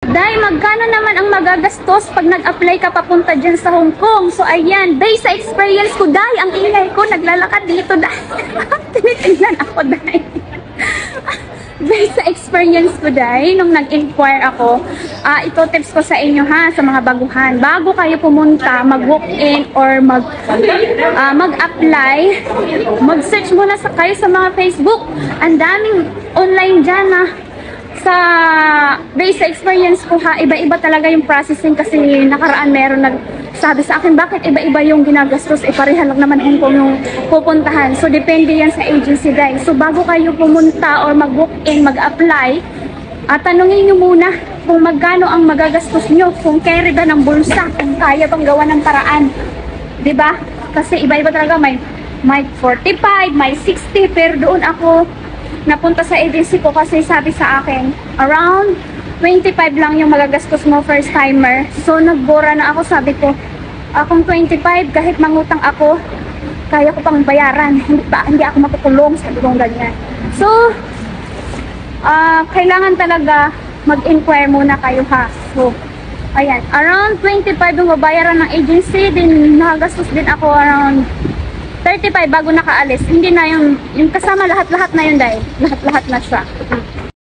Day, magkano naman ang magagastos pag nag-apply ka papunta dyan sa Hong Kong? So, ayan, based sa experience ko, Day, ang ingay ko, naglalakad dito, Day. Tinitingnan ako, Day. Based sa experience ko, Day, nung nag-inquire ako, ito tips ko sa inyo, ha, sa mga baguhan. Bago kayo pumunta, mag-walk-in or mag-apply, mag-search muna kayo sa mga Facebook. Ang daming online dyan, ha. Sa based sa experience ko, ha, iba-iba talaga yung processing kasi nakaraan meron nagsabi sa akin, bakit iba-iba yung ginagastos, pareha lang naman Hong Kong yung pupuntahan. So depende yan sa agency, guys. So bago kayo pumunta or mag-book-in, mag-apply, tanungin nyo muna kung magkano ang magagastos nyo, kung carry ba ng bulsa, kung kaya bang gawa ng paraan, 'di ba? Kasi iba-iba talaga, may 45, may 60, pero doon ako napunta sa agency ko kasi sabi sa akin, around 25 lang yung magagastos mo first timer. So nagbura na ako, sabi ko, kung 25, kahit mangutang ako, kaya ko pang bayaran. Hindi ako makukulong, sabi kong ganyan. So, kailangan talaga mag-inquire muna kayo, ha. So, ayan, around 25 yung babayaran ng agency, din nakagastos din ako around 35 bago nakaalis. Hindi na yung kasama lahat-lahat na yun, dahil lahat-lahat na siya.